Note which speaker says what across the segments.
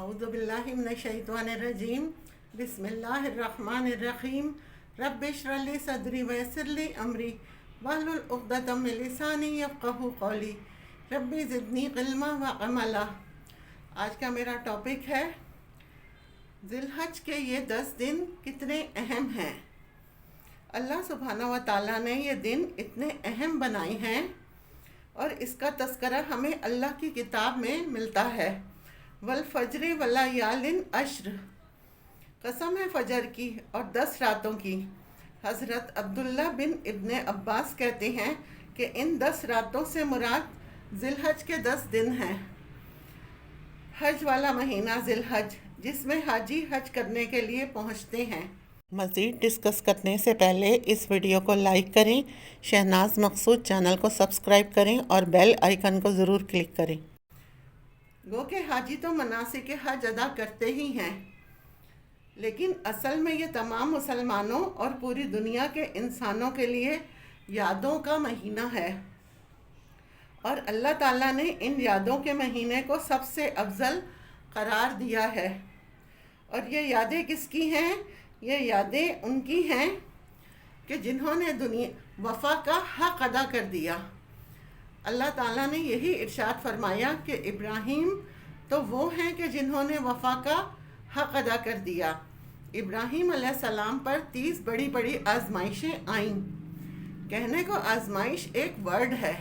Speaker 1: अऊज़ु बिल्लाहि मिनश्शैतानिर्रजीम बिस्मिल्लाहिर्रहमानिर्रहीम रब्बि इश्रह ली सदरी वयस्सिर ली अमरी वहलुल उक़दतम मिन लिसानी यफ़क़हू क़ौली रब्बि ज़िदनी इल्मा व अमला। आज का मेरा टॉपिक है ज़िलहज के ये 10 दिन कितने अहम हैं। अल्लाह सुब्हानहू व तआला ने ये दिन इतने अहम बनाए हैं और इसका तज़किरा हमें अल्लाह की किताब में मिलता है। वल फज्र वलयालिन अश्र, कसम है फजर की और 10 रातों की। हज़रत अब्दुल्ला बिन इब्ने अब्बास कहते हैं कि इन 10 रातों से मुराद ज़िलहज के 10 दिन हैं। हज वाला महीना ज़िलहज, जिसमें हाजी हज करने के लिए पहुंचते हैं। मज़ीद डिस्कस करने से पहले इस वीडियो को लाइक करें, शहनाज मकसूद चैनल को सब्सक्राइब करें और बेल आइकन को ज़रूर क्लिक करें। गो के हाजी तो मनासिक हज अदा करते ही हैं, लेकिन असल में ये तमाम मुसलमानों और पूरी दुनिया के इंसानों के लिए यादों का महीना है और अल्लाह ताला ने इन यादों के महीने को सबसे अफजल करार दिया है। और ये यादें किसकी हैं? ये यादें उनकी हैं कि जिन्होंने वफ़ा का हक़ अदा कर दिया। अल्लाह ताला ने यही इरशाद फरमाया कि इब्राहीम तो वो हैं कि जिन्होंने वफ़ा का हक़ अदा कर दिया। इब्राहीम अलैहिस्सलाम पर 30 बड़ी बड़ी आजमाइशें आईं। कहने को आजमाइश एक वर्ड है,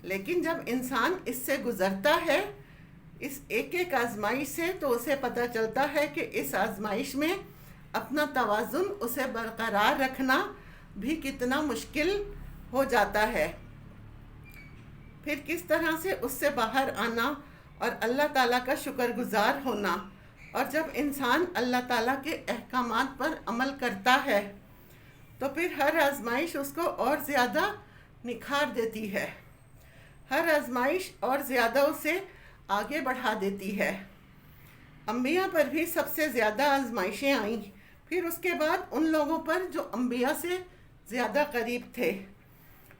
Speaker 1: लेकिन जब इंसान इससे गुज़रता है, इस एक एक आजमाइश से, तो उसे पता चलता है कि इस आजमाइश में अपना तवाज़ुन उसे बरकरार रखना भी कितना मुश्किल हो जाता है। फिर किस तरह से उससे बाहर आना और अल्लाह ताला का शुक्रगुजार होना। और जब इंसान अल्लाह ताला के अहकामात पर अमल करता है तो फिर हर आजमाइश उसको और ज़्यादा निखार देती है, हर आजमाइश और ज़्यादा उसे आगे बढ़ा देती है। अंबिया पर भी सबसे ज़्यादा आजमाइशें आईं, फिर उसके बाद उन लोगों पर जो अंबिया से ज़्यादा करीब थे,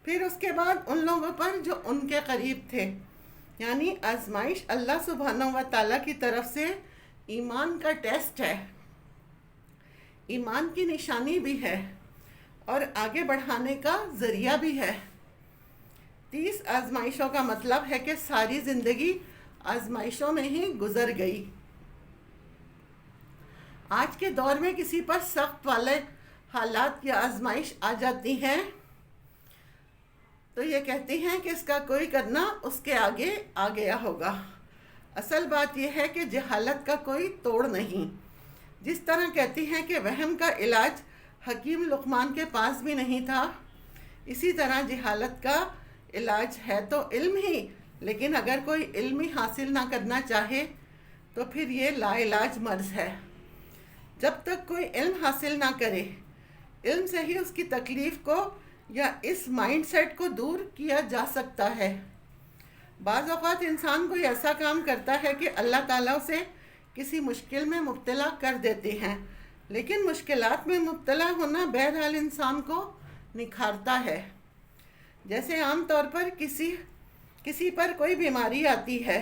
Speaker 1: फिर उसके बाद उन लोगों पर जो उनके करीब थे। यानी आजमाइश अल्लाह सुब्हानहू व तआला की तरफ से ईमान का टेस्ट है, ईमान की निशानी भी है और आगे बढ़ाने का ज़रिया भी है। 30 आजमाइशों का मतलब है कि सारी ज़िंदगी आजमाइशों में ही गुज़र गई। आज के दौर में किसी पर सख्त वाले हालात या आजमाइश आ जाती हैं तो ये कहती हैं कि इसका कोई करना उसके आगे आ गया होगा। असल बात यह है कि जहालत का कोई तोड़ नहीं। जिस तरह कहती हैं कि वहम का इलाज हकीम लुकमान के पास भी नहीं था, इसी तरह जहालत का इलाज है तो इल्म ही, लेकिन अगर कोई इल्म ही हासिल ना करना चाहे तो फिर ये लाइलाज मर्ज़ है। जब तक कोई इल्म हासिल ना करे, इल्म से ही उसकी तकलीफ़ को या इस माइंडसेट को दूर किया जा सकता है। बाज़ औक़ात इंसान कोई ऐसा काम करता है कि अल्लाह ताला उसे किसी मुश्किल में मुब्तला कर देते हैं, लेकिन मुश्किलात में मुब्तला होना बहरहाल इंसान को निखारता है। जैसे आम तौर पर किसी पर कोई बीमारी आती है,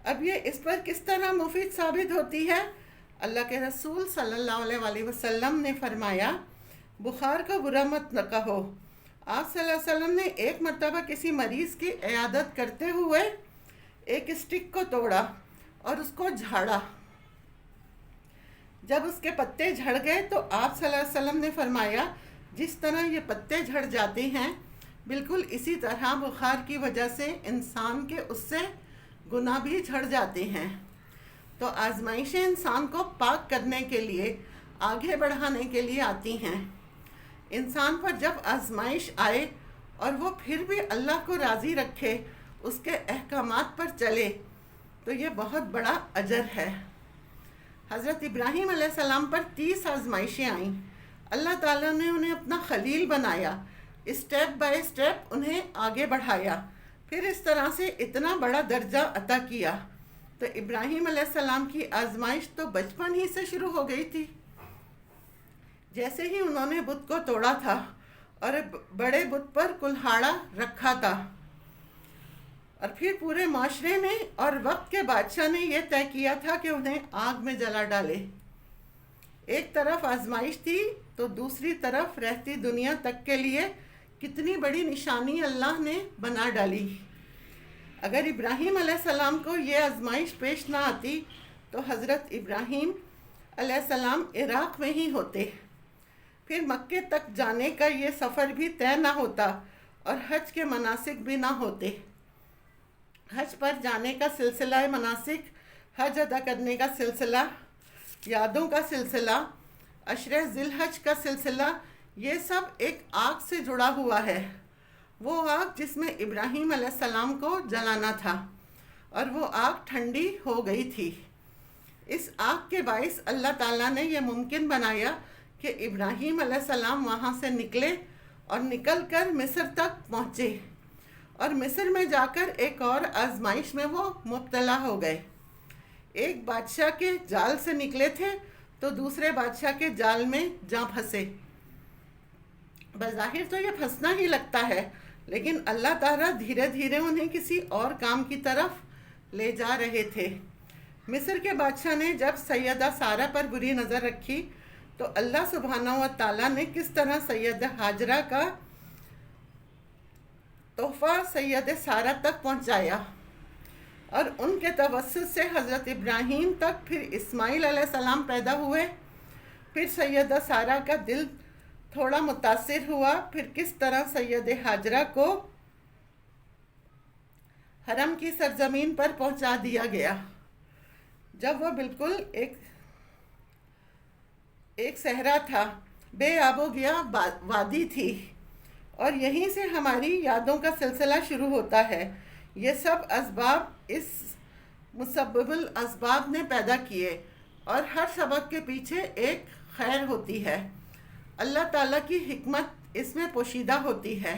Speaker 1: अब ये इस पर किस तरह मुफीद साबित होती है। अल्लाह के रसूल सल्लल्लाहु अलैहि वसल्लम ने फरमाया, बुखार का बुरा मत न कहो। आप सल्लल्लाहु अलैहि वसल्लम ने एक मर्तबा किसी मरीज़ की इयादत करते हुए एक स्टिक को तोड़ा और उसको झाड़ा। जब उसके पत्ते झड़ गए तो आप सल्लल्लाहु अलैहि वसल्लम ने फरमाया, जिस तरह ये पत्ते झड़ जाते हैं, बिल्कुल इसी तरह बुखार की वजह से इंसान के उससे गुनाह भी झड़ जाते हैं। तो आजमाइशें इंसान को पाक करने के लिए, आगे बढ़ाने के लिए आती हैं। इंसान पर जब आजमाइश आए और वो फिर भी अल्लाह को राज़ी रखे, उसके अहकामात पर चले, तो ये बहुत बड़ा अजर है। हज़रत इब्राहीम अलैहिस्सलाम पर 30 आजमाइशें आईं। अल्लाह ताला ने उन्हें अपना खलील बनाया, स्टेप बाय स्टेप उन्हें आगे बढ़ाया, फिर इस तरह से इतना बड़ा दर्जा अता किया। तो इब्राहीम अलैहिस्सलाम की आजमाइश तो बचपन ही से शुरू हो गई थी। जैसे ही उन्होंने बुत को तोड़ा था और बड़े बुत पर कुल्हाड़ा रखा था, اور پھر پورے معاشرے نے اور وقت کے بادشاہ نے یہ طے کیا تھا کہ انہیں آگ میں جلا ڈالے۔ ایک طرف آزمائش تھی تو دوسری طرف رہتی دنیا تک کے لیے کتنی بڑی نشانی اللہ نے بنا ڈالی۔ اگر ابراہیم علیہ السلام کو یہ آزمائش پیش نہ آتی تو حضرت ابراہیم علیہ السلام عراق میں ہی ہوتے، پھر مکے تک جانے کا یہ سفر بھی طے نہ ہوتا اور حج کے مناسک بھی نہ ہوتے۔ حج پر جانے کا سلسلہ مناسک، حج ادا کرنے کا سلسلہ، یادوں کا سلسلہ، عشرہ ذی الحج کا سلسلہ، یہ سب ایک آگ سے جڑا ہوا ہے۔ وہ آگ جس میں ابراہیم علیہ السلام کو جلانا تھا، اور وہ آگ ٹھنڈی ہو گئی تھی۔ اس آگ کے باعث اللہ تعالیٰ نے یہ ممکن بنایا کہ ابراہیم علیہ السلام وہاں سے نکلے اور نکل کر مصر تک پہنچے، اور مصر میں جا کر ایک اور آزمائش میں وہ مبتلا ہو گئے۔ ایک بادشاہ کے جال سے نکلے تھے تو دوسرے بادشاہ کے جال میں جا پھنسے۔ بظاہر تو یہ پھنسنا ہی لگتا ہے، لیکن اللہ تعالیٰ دھیرے دھیرے انہیں کسی اور کام کی طرف لے جا رہے تھے۔ مصر کے بادشاہ نے جب سیدہ سارہ پر بری نظر رکھی تو اللہ سبحانہ و تعالیٰ نے کس طرح سیدہ ہاجرہ کا تحفہ سیدہ سارہ تک پہنچایا، اور ان کے توسط سے حضرت ابراہیم تک، پھر اسماعیل علیہ السلام پیدا ہوئے۔ پھر سیدہ سارہ کا دل تھوڑا متاثر ہوا، پھر کس طرح سیدہ ہاجرہ کو حرم کی سرزمین پر پہنچا دیا گیا، جب وہ بالکل ایک صحرا تھا، بے آب و گیا وادی تھی، اور یہیں سے ہماری یادوں کا سلسلہ شروع ہوتا ہے۔ یہ سب اسباب اس مسبب الاسباب نے پیدا کیے، اور ہر سبب کے پیچھے ایک خیر ہوتی ہے۔ اللہ تعالیٰ کی حکمت اس میں پوشیدہ ہوتی ہے۔